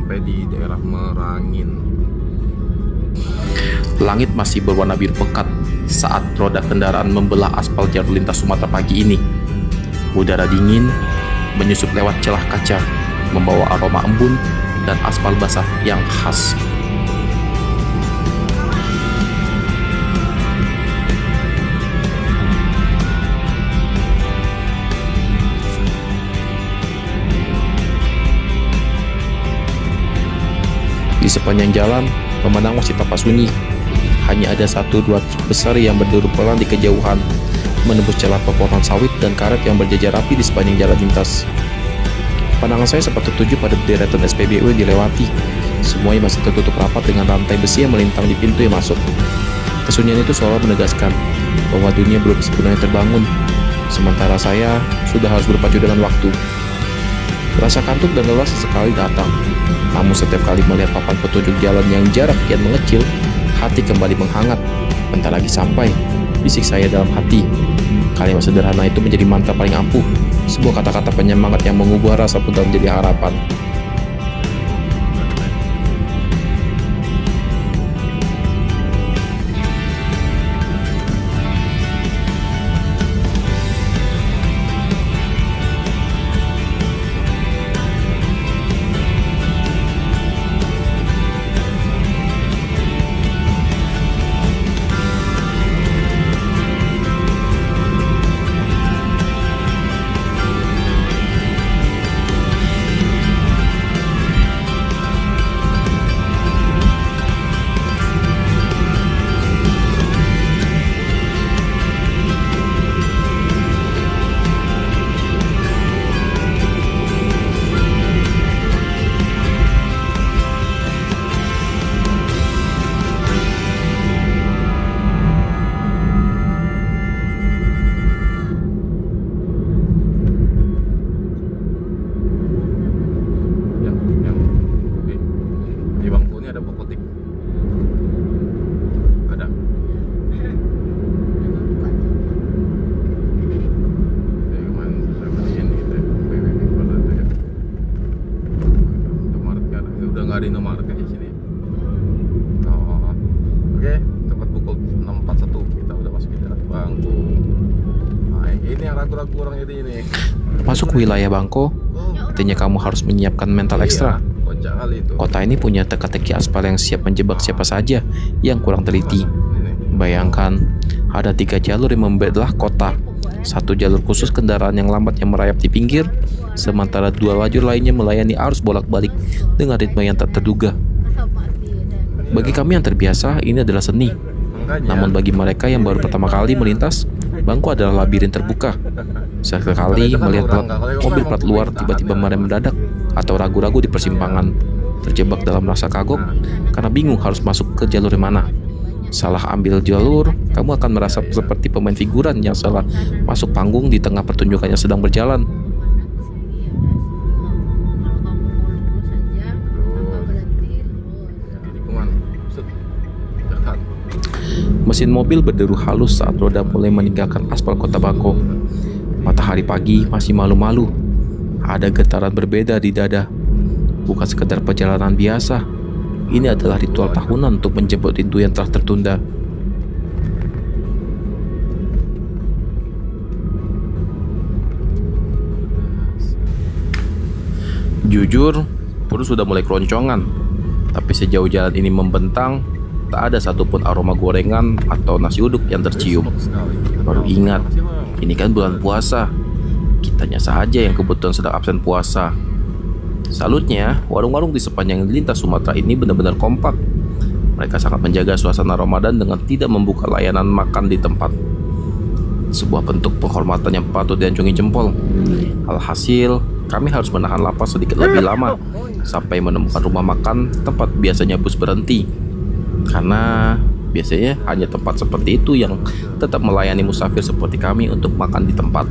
sampai di daerah Merangin. Langit masih berwarna biru pekat saat roda kendaraan membelah aspal jalur lintas Sumatera pagi ini. Udara dingin menyusup lewat celah kaca, membawa aroma embun dan aspal basah yang khas. Di sepanjang jalan, pemandangan masih tampak sunyi. Hanya ada 1-2 truk besar yang berduru pelan di kejauhan, menembus celah pepohonan sawit dan karet yang berjajar rapi di sepanjang jalan lintas. Pandangan saya sempat tertuju pada deretan SPBU yang dilewati. Semuanya masih tertutup rapat dengan rantai besi yang melintang di pintu yang masuk. Kesunyian itu seolah menegaskan bahwa dunia belum sepenuhnya terbangun, sementara saya sudah harus berpacu dengan waktu. Rasa kantuk dan lelah sesekali datang, namun setiap kali melihat papan petunjuk jalan yang jarak kian mengecil, hati kembali menghangat. Bentar lagi sampai, bisik saya dalam hati. Kalimat sederhana itu menjadi mantra paling ampuh, sebuah kata-kata penyemangat yang mengubah rasa pudar menjadi harapan. Di bangku ini ada popotik. Ada. Kemarin saya beliin gitu ya. Pada itu ya. Indomaret kan. Ini udah nggak ada Indomaret kayak di sini. Oh. Oke, tepat pukul 6.41 kita udah masuk di daerah Bangko. Nah, ini yang ragu-ragu orang ini. Masuk wilayah Bangko, artinya kamu harus menyiapkan mental ekstra. Kocak kali itu. Kota ini punya teka-teki aspal yang siap menjebak siapa saja yang kurang teliti. Bayangkan, ada 3 jalur yang membelah kota. 1 jalur khusus kendaraan yang lambat yang merayap di pinggir, sementara 2 lajur lainnya melayani arus bolak-balik dengan ritme yang tak terduga. Bagi kami yang terbiasa, ini adalah seni. Namun bagi mereka yang baru pertama kali melintas, Bangko adalah labirin terbuka. Sekali melihat mobil plat luar tiba-tiba merem mendadak atau ragu-ragu di persimpangan, terjebak dalam rasa kagok karena bingung harus masuk ke jalur yang mana. Salah ambil jalur, kamu akan merasa seperti pemain figuran yang salah masuk panggung di tengah pertunjukan yang sedang berjalan. Mesin mobil berderu halus saat roda mulai meninggalkan aspal kota Bangko. Matahari pagi masih malu-malu. Ada getaran berbeda di dada. Bukan sekedar perjalanan biasa. Ini adalah ritual tahunan untuk menjemput rindu yang telah tertunda. Jujur, perut sudah mulai keroncongan. Tapi sejauh jalan ini membentang, tak ada satupun aroma gorengan atau nasi uduk yang tercium. Baru ingat, ini kan bulan puasa. Kitanya saja yang kebetulan sedang absen puasa. Salutnya, warung-warung di sepanjang lintas Sumatera ini benar-benar kompak. Mereka sangat menjaga suasana Ramadan dengan tidak membuka layanan makan di tempat. Sebuah bentuk penghormatan yang patut diacungi jempol. Alhasil, kami harus menahan lapar sedikit lebih lama sampai menemukan rumah makan tempat biasanya bus berhenti. Karena biasanya hanya tempat seperti itu yang tetap melayani musafir seperti kami untuk makan di tempat.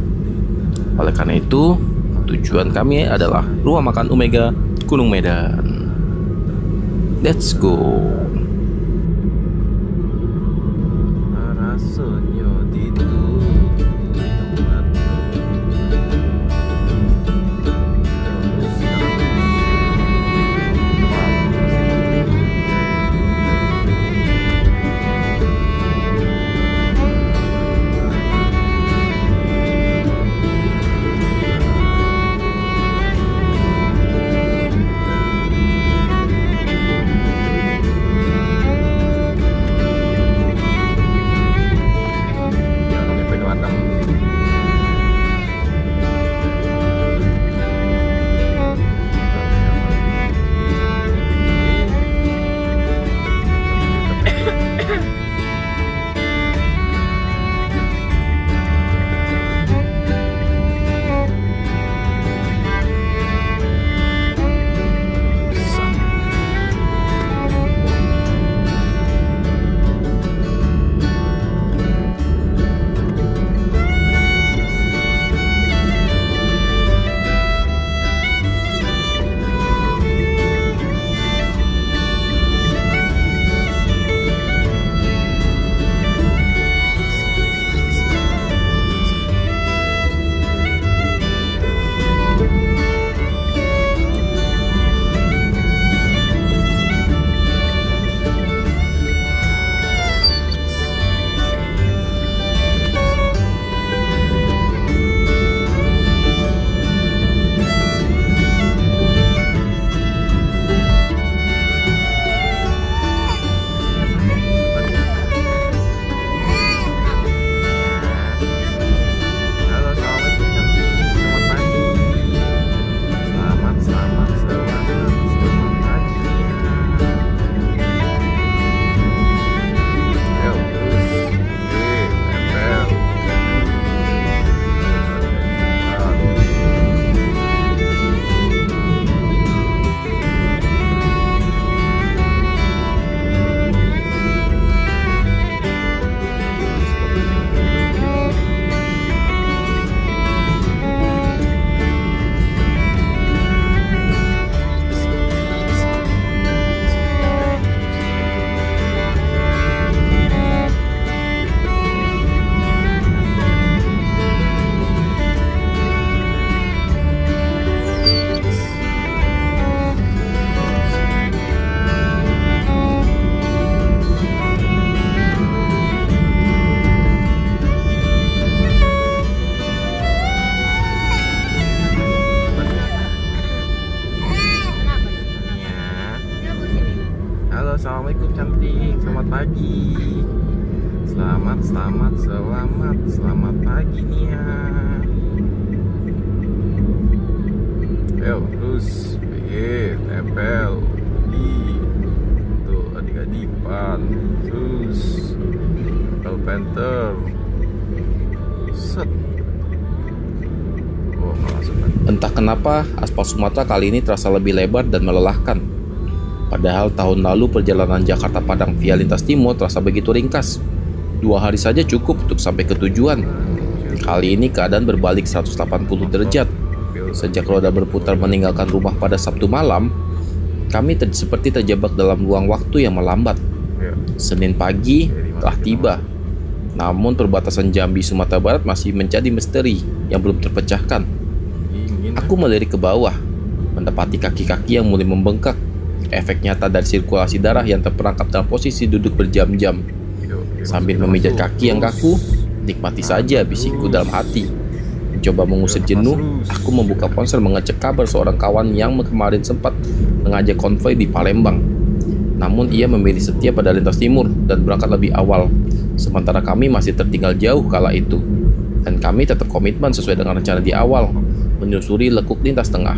Oleh karena itu, tujuan kami adalah rumah makan Omega Gunung Medan. Let's go. pagi. Selamat pagi Nia. Ayo terus tempel di tuh adik-adik depan, terus tempel penter set. Oh malah senang. Entah kenapa aspal Sumatera kali ini terasa lebih lebar dan melelahkan. Padahal tahun lalu perjalanan Jakarta Padang via lintas timur terasa begitu ringkas. 2 hari saja cukup untuk sampai ke tujuan. Kali ini keadaan berbalik 180 derajat. Sejak roda berputar meninggalkan rumah pada Sabtu malam, kami seperti terjebak dalam ruang waktu yang melambat. Senin pagi telah tiba. Namun perbatasan Jambi Sumatera Barat masih menjadi misteri yang belum terpecahkan. Aku melirik ke bawah, mendapati kaki-kaki yang mulai membengkak. Efek nyata dari sirkulasi darah yang terperangkap dalam posisi duduk berjam-jam. Sambil memijat kaki yang kaku, nikmati saja bisikku dalam hati. Mencoba mengusir jenuh, aku membuka ponsel mengecek kabar seorang kawan yang kemarin sempat mengajak konvoi di Palembang. Namun ia memilih setia pada lintas timur dan berangkat lebih awal. Sementara kami masih tertinggal jauh kala itu. Dan kami tetap komitmen sesuai dengan rencana di awal, menyusuri lekuk lintas tengah.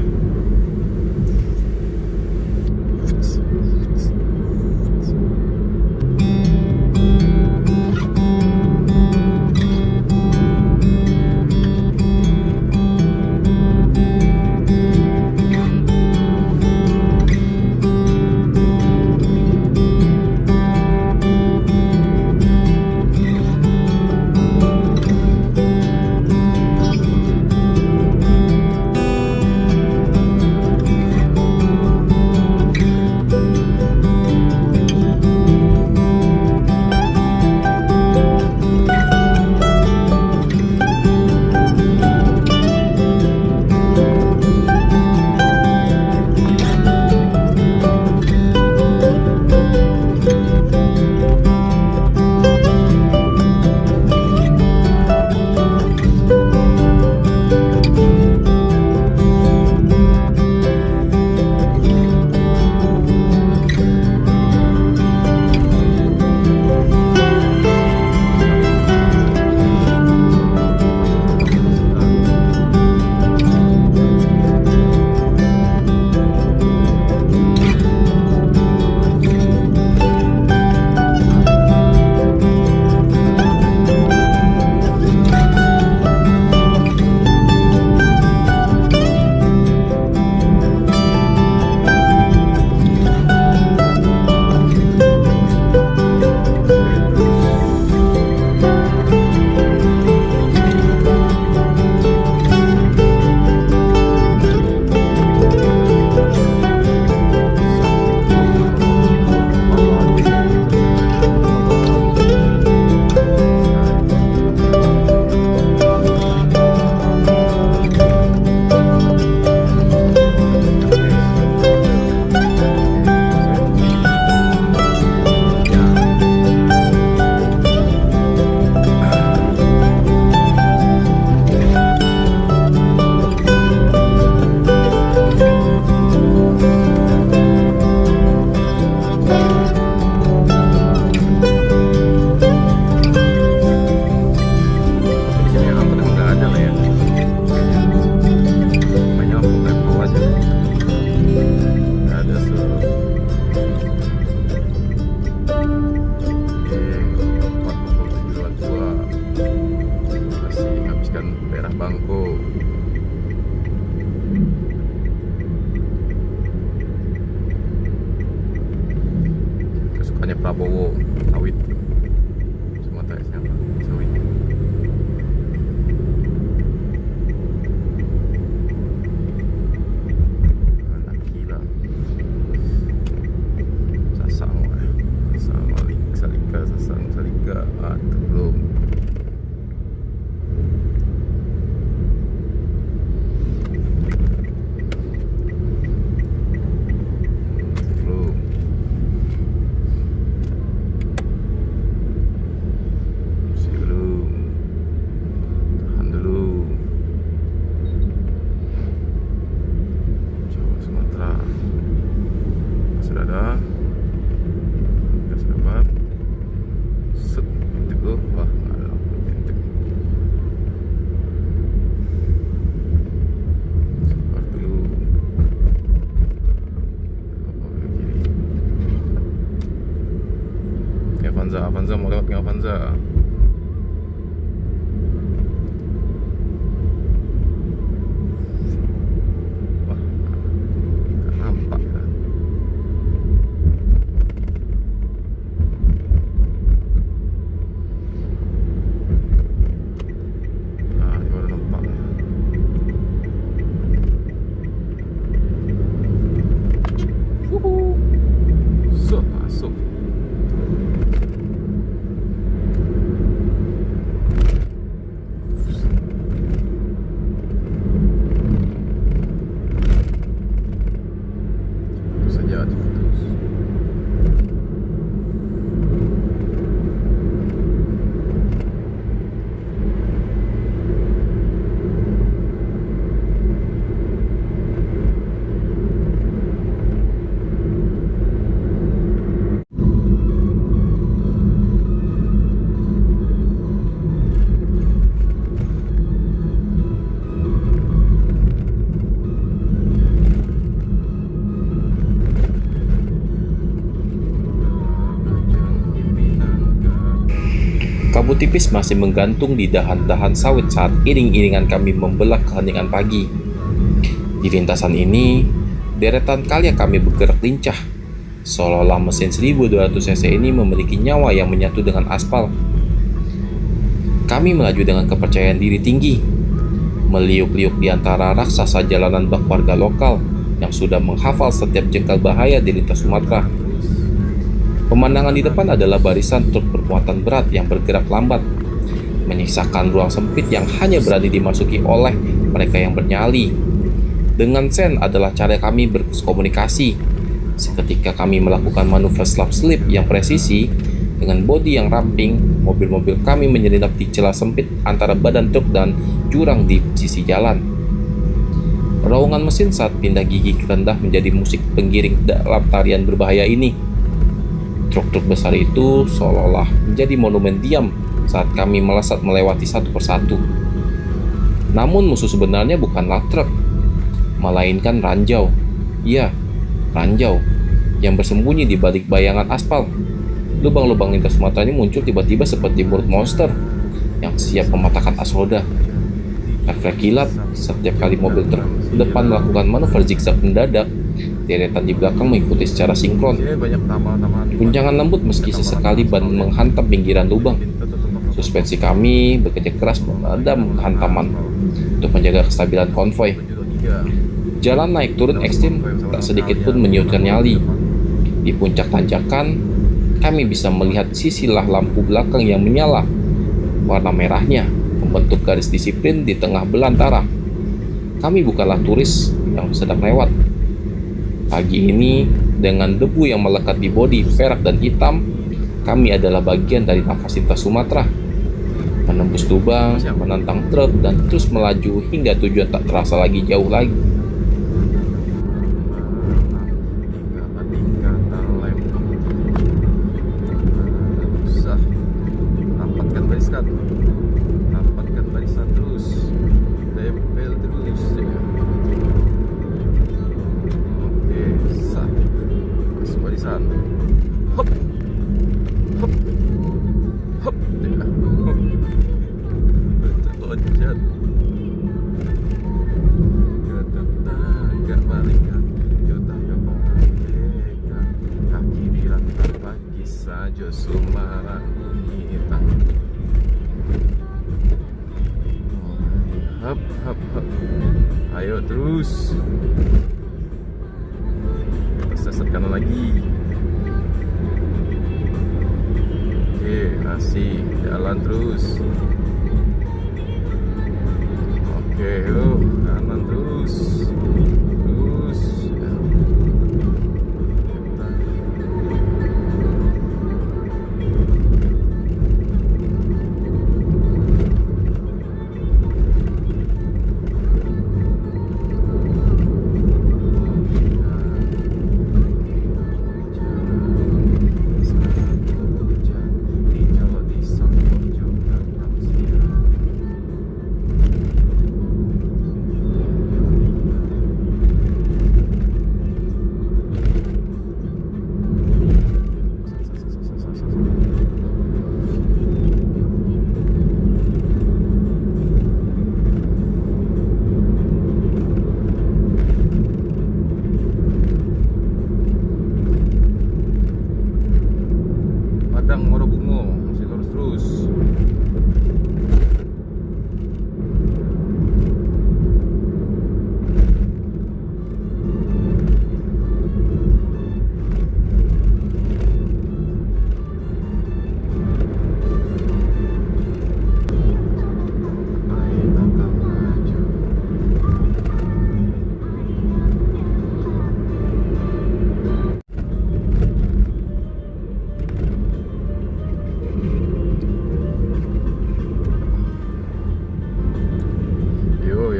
Prabowo sawit, Sumatera siapa sawit. Anak gila. Sasang salika aduh belum. Avanza mau lewat nggak Avanza? Wah, nggak nampak ya. Nah, ini baru nampak. So, masuk. Terus saja terus. Kabut tipis masih menggantung di dahan-dahan sawit saat iring-iringan kami membelah keheningan pagi. Di lintasan ini, deretan kalia kami bergerak lincah, seolah-olah mesin 1200 cc ini memiliki nyawa yang menyatu dengan aspal. Kami melaju dengan kepercayaan diri tinggi, meliuk-liuk di antara raksasa jalanan bak warga lokal yang sudah menghafal setiap jengkal bahaya di lintas Sumatera. Pemandangan di depan adalah barisan truk bermuatan berat yang bergerak lambat, menyisakan ruang sempit yang hanya berani dimasuki oleh mereka yang bernyali. Dengan sen adalah cara kami berkomunikasi. Seketika kami melakukan manuver slap slip yang presisi, dengan bodi yang ramping, mobil-mobil kami menyelinap di celah sempit antara badan truk dan jurang di sisi jalan. Raungan mesin saat pindah gigi rendah menjadi musik penggiring dalam tarian berbahaya ini. Truk-truk besar itu seolah-olah menjadi monumen diam saat kami melesat melewati satu persatu. Namun musuh sebenarnya bukanlah truk, melainkan ranjau. Iya, ranjau yang bersembunyi di balik bayangan aspal. Lubang-lubang lintas Sumatera ini muncul tiba-tiba seperti mulut monster yang siap mematahkan as roda. Refleks kilat setiap kali mobil truk depan melakukan manuver zigzag mendadak, deretan di belakang mengikuti secara sinkron. Guncangan lembut meski sesekali ban menghantam pinggiran lubang. Suspensi kami bekerja keras meredam kehantaman untuk menjaga kestabilan konvoi. Jalan naik turun ekstrim tak sedikit pun menyurutkan nyali. Di puncak tanjakan, kami bisa melihat sisilah lampu belakang yang menyala. Warna merahnya membentuk garis disiplin di tengah belantara. Kami bukanlah turis yang sedang lewat. Pagi ini, dengan debu yang melekat di bodi perak dan hitam, kami adalah bagian dari nafas lintas Sumatera. Menembus lubang, menantang truk, dan terus melaju hingga tujuan tak terasa lagi jauh lagi. Rapatkan barisan terus, tempel terus ya. Oke, sah, masuk barisan. Hop, hop, hop, ya. Terloncat. Agak balik kan, yota merdeka. Kaki diangkat pagi saja sumaran unita. Hop, hop, hop. Ayo terus. Kita sesat kanan lagi. Oke, asik. Jalan terus. Oke, kanan terus. Terus. Ya.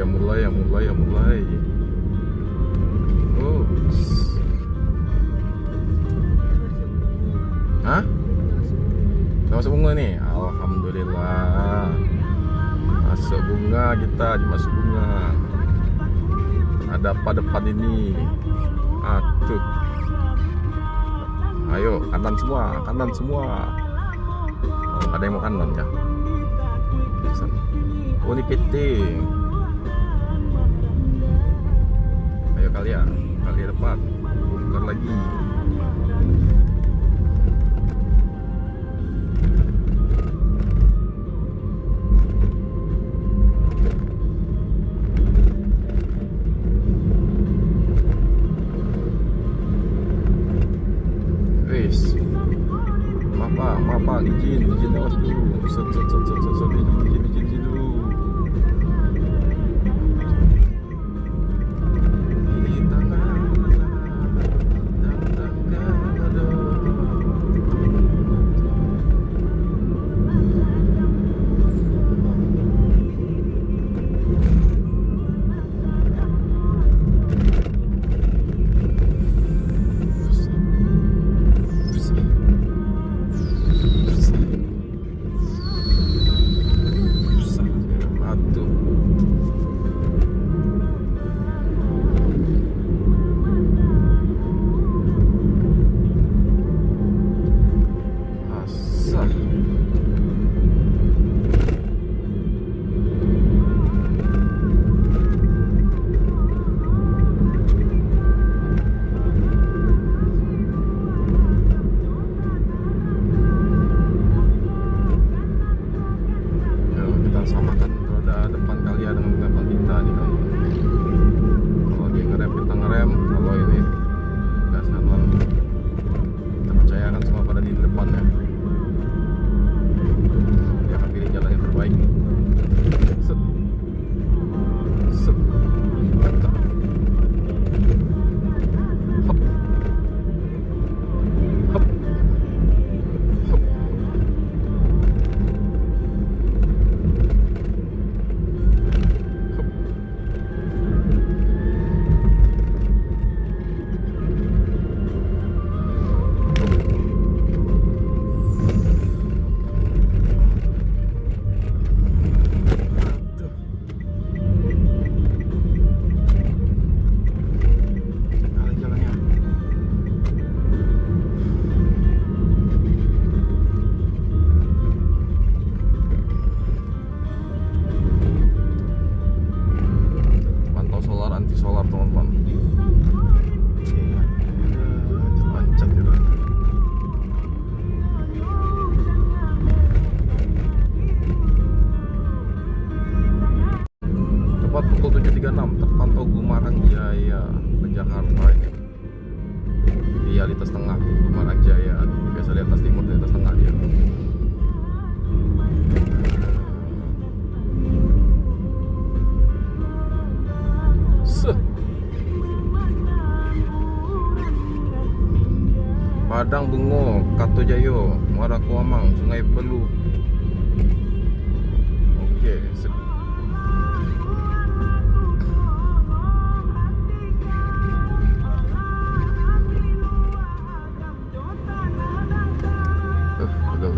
mulai. Oh. Hah? Udah masuk bunga nih? Alhamdulillah. Masuk bunga kita, masuk bunga. Ada apa depan ini? Atuh. Ayo, kanan semua. Oh, ada yang mau kanan ya? Oh, ini piting. Ayo kalian depan. Bongkar lagi. Maaf, izin awas dulu. Set izin dulu. Samakan roda depan kalian dengan depan kita nih kan. Kalau dia ngerem kita ngerem, kalau ini gas kanan kita percayakan semua pada di depan ya. Dia akan pilih jalan yang terbaik. Set mantap. Hop hop hop. Solar teman-teman. Lancat gitu. Tepat pukul 7.36 terpantau Gumarang Jaya ke Jakarta ini. Dia lintas tengah Gumarang Jaya. Biasa di atas timur, di atas tengah dia. Padang Bungo, Katojayo, Muara Kuamang, Sungai Belu. Oke, sip. Pegal.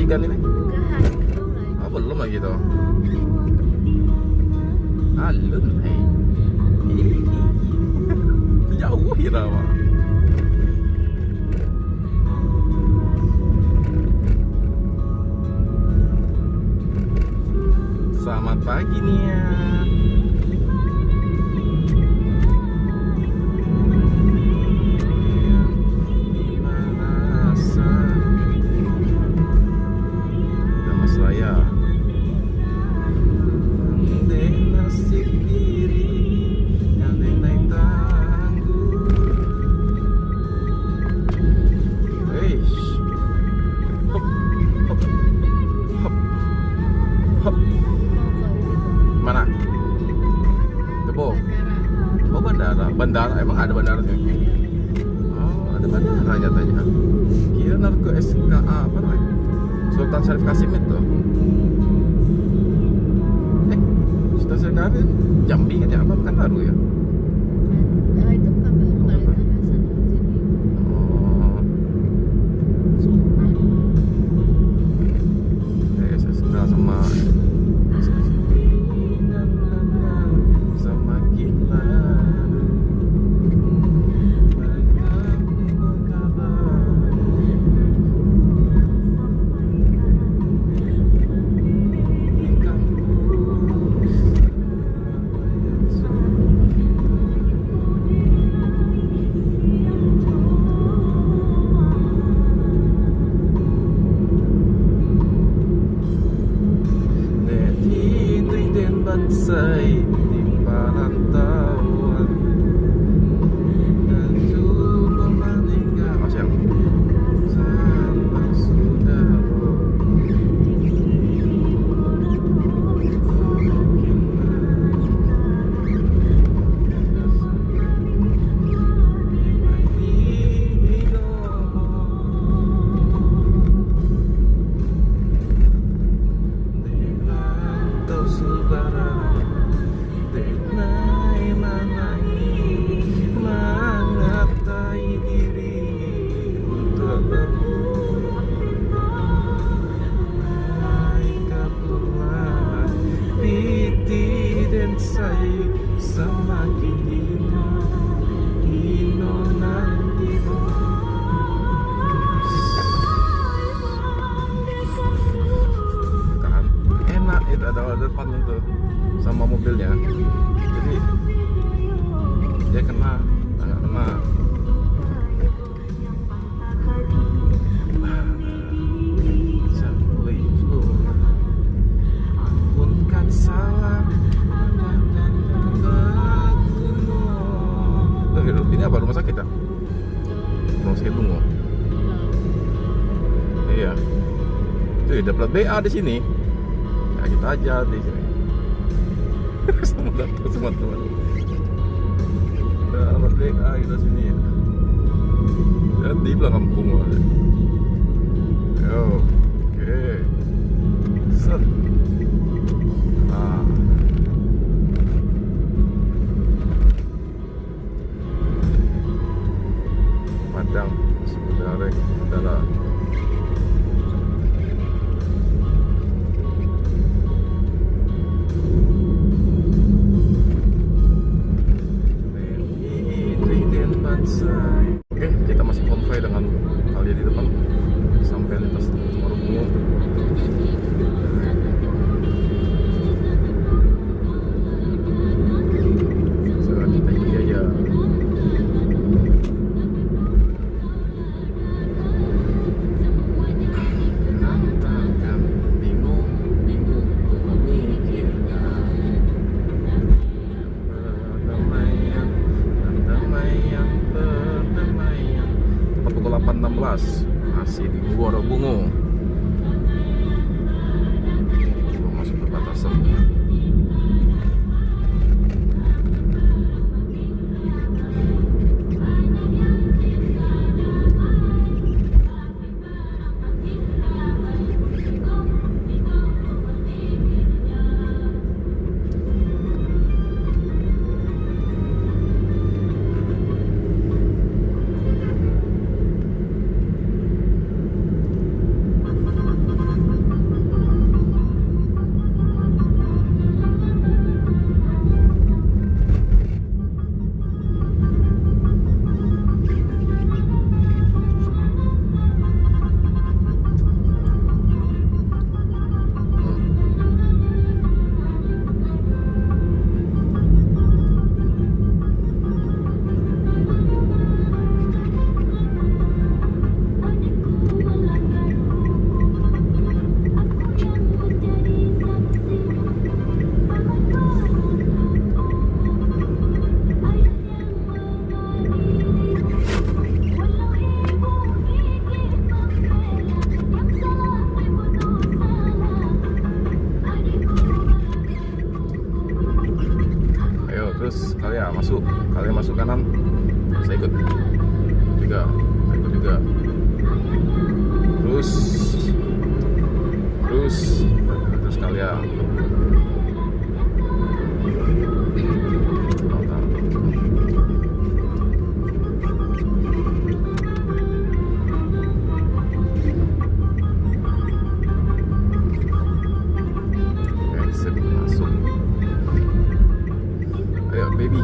Ikan ini? Enggak, belum lagi. Oh, belum lagi tuh. Alun, jauh ya Rawa. Selamat pagi Nia. Mana? Debo. Oh, bandara. Bandara emang ada bandaranya? Oh, ada bandara nyatanya. Kira narko SKA apa namanya? Sultan Syarif Kasim itu. Sultan Syarif Kasim Jambi kan ya, apa kan baru ya? Itu bukan baru kali itu Hasan jadi Oh, Sultan. SSK sama semakin lama bansai di perantauan dan coba meninggal. Oh siap. Sampah sudah semakin ino nanti kan enak itu ada depannya tuh sama mobilnya, jadi dia kena nggak kena. Ampunkan salah. Ini apa, rumah sakit ya? Rumah sakit Bungo. Iya. Tuh, dapat BA di sini. Ya kita aja di sini. Sama datang semua teman. Dapat BA di sini ya. Jadi belakang Bungo. Yo, oke. Set. Padang Sebenarnya adalah oke, kita masih konvoy dengan kalian di depan sampai lintas Marungu. Sekarang kita ikuti aja. Pukul 8.16 masih di Muara Bungo. Belum masuk perbatasan. Terus kalian masuk kanan, saya ikut juga, terus kalian exit masuk. Ayo baby.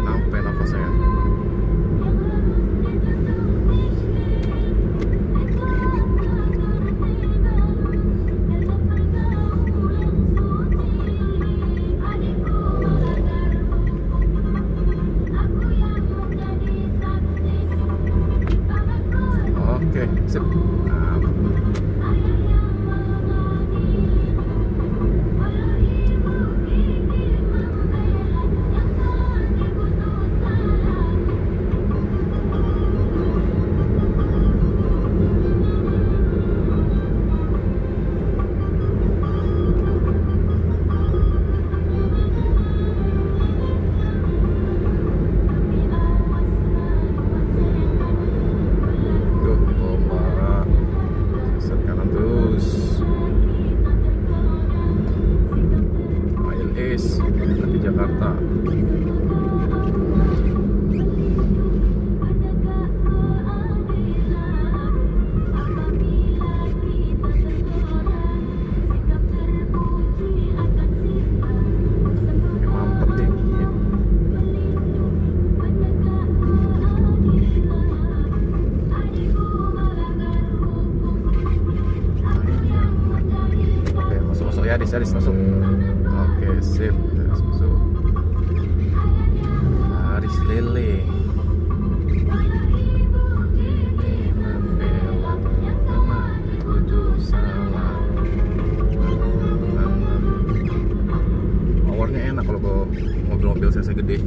Sampai nafasnya. Oke, sip. Tuh, di Tombak. Sesat kanan terus. Mile Ace, nanti Jakarta. Emang penting ya. Oke, masuk ya, Adis masuk. Oke, sip, Adis masuk. Aris lele. Ini membela mati ujung salah. Powernya enak kalau bawa mobil-mobil CC gede.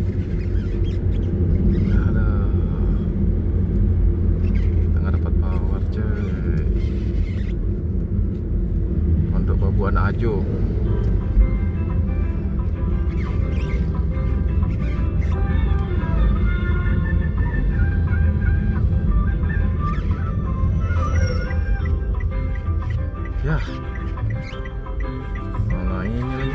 Ada. Kita nggak dapat power cuy. Untuk Babuana Ajo. Ya, malah ini lagi.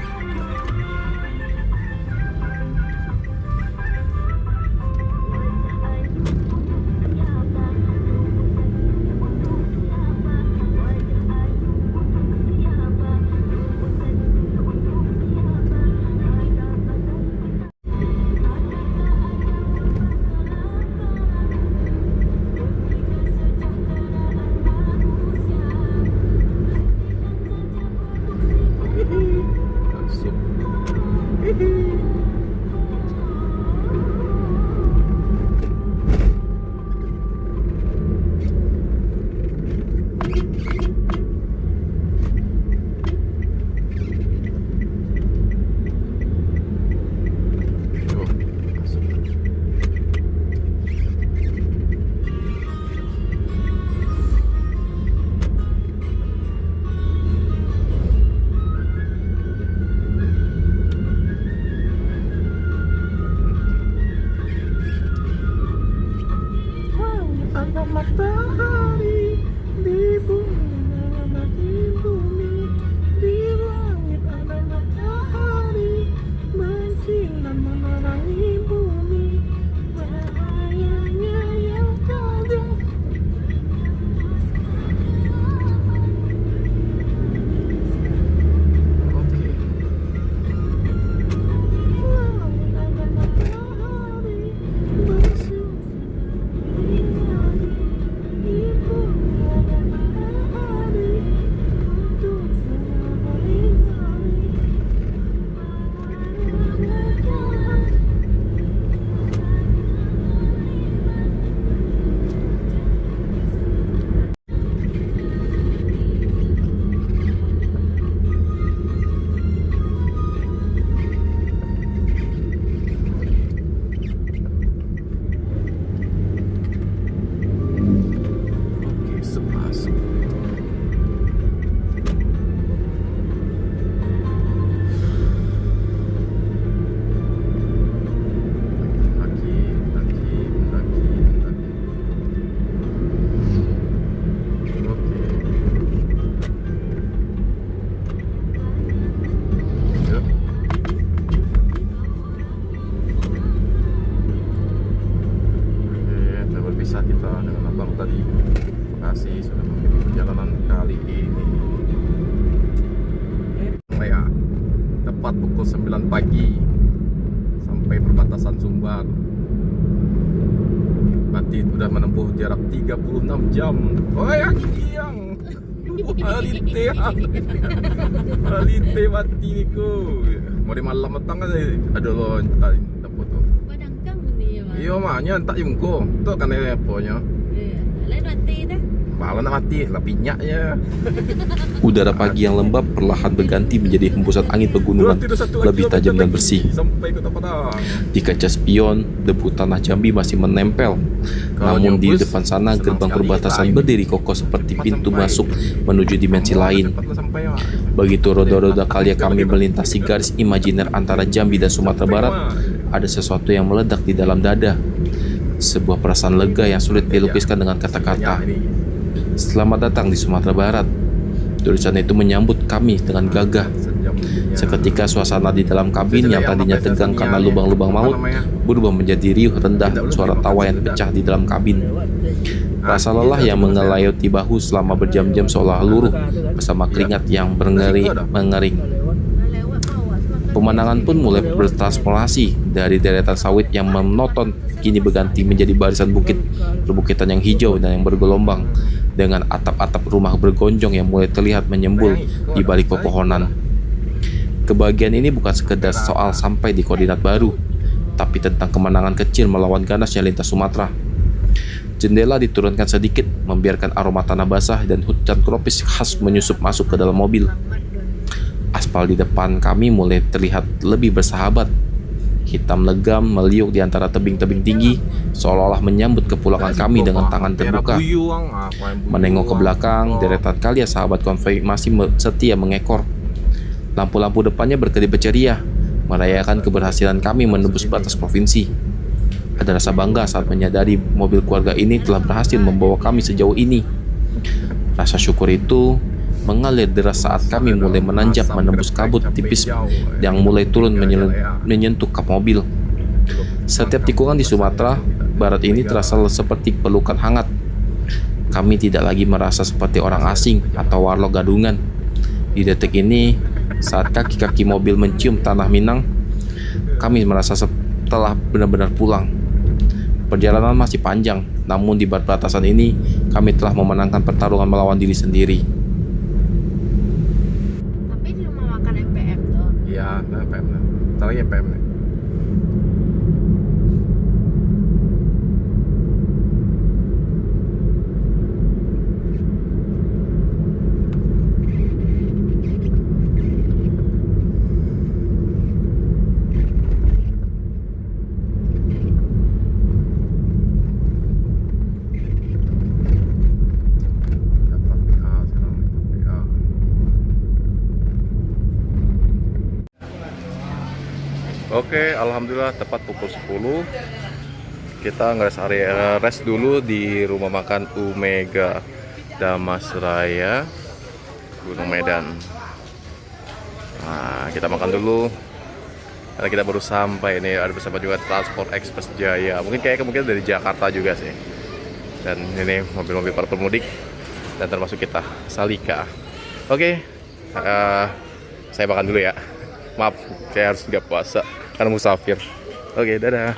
berangkat pukul 9 pagi sampai perbatasan Sumbar. Berarti udah menempuh jarak 36 jam. Oh yang kiang. Alite. Alite mati niku. Mau di malam petang kan ada lo tak dapat tuh. Padang kang ni ya. Iya maknya tak yungko. Tuh kan aponya. Lain mati dah. Malah nak mati lah pinyaknya. Udara pagi yang lembab perlahan berganti menjadi hembusan angin pegunungan lebih tajam dan bersih. Sampai Kota Padang. Di kaca spion, debu tanah Jambi masih menempel. Namun di depan sana gerbang perbatasan berdiri kokoh seperti pintu masuk menuju dimensi lain. Begitu roda-roda Kalya kami melintasi garis imajiner antara Jambi dan Sumatera Barat, ada sesuatu yang meledak di dalam dada. Sebuah perasaan lega yang sulit dilukiskan dengan kata-kata. Selamat datang di Sumatera Barat. Tulisan itu menyambut kami dengan gagah. Seketika suasana di dalam kabin yang tadinya tegang karena lubang-lubang maut berubah menjadi riuh rendah, suara tawa yang pecah di dalam kabin. Rasa lelah yang mengelayuti bahu selama berjam-jam seolah luruh bersama keringat yang mengering. Pemandangan pun mulai bertransformasi dari deretan sawit yang monoton kini berganti menjadi barisan bukit, perbukitan yang hijau dan yang bergelombang dengan atap-atap rumah bergonjong yang mulai terlihat menyembul di balik pepohonan. Kebahagiaan ini bukan sekedar soal sampai di koordinat baru, tapi tentang kemenangan kecil melawan ganasnya lintas Sumatera. Jendela diturunkan sedikit, membiarkan aroma tanah basah dan hujan tropis khas menyusup masuk ke dalam mobil. Aspal di depan kami mulai terlihat lebih bersahabat. Hitam legam meliuk di antara tebing-tebing tinggi, seolah-olah menyambut kepulangan kami dengan tangan terbuka. Menengok ke belakang, deretan Kalya sahabat konvoi masih setia mengekor. Lampu-lampu depannya berkedip ceria, merayakan keberhasilan kami menembus batas provinsi. Ada rasa bangga saat menyadari mobil keluarga ini telah berhasil membawa kami sejauh ini. Rasa syukur itu mengalir deras saat kami mulai menanjak menembus kabut tipis yang mulai turun menyentuh kap mobil. Setiap tikungan di Sumatera Barat ini terasa seperti pelukan hangat. Kami tidak lagi merasa seperti orang asing atau warlok gadungan. Di detik ini, saat kaki-kaki mobil mencium tanah Minang, kami merasa telah benar-benar pulang. Perjalanan masih panjang, namun di batasan ini kami telah memenangkan pertarungan melawan diri sendiri. Tapi di rumah makan MPM tuh. Iya, nah MPM nah. Ntar lagi MPM nih. Oke, alhamdulillah tepat pukul 10 kita rest dulu di rumah makan Umega Damas Raya Gunung Medan. Nah, kita makan dulu karena kita baru sampai nih. Ada bersama juga Transport Express Jaya, mungkin dari Jakarta juga sih. Dan ini mobil-mobil para pemudik dan termasuk kita Salika. Oke, saya makan dulu ya. Maaf, saya harus nggak puasa karena musafir. Oke, dadah.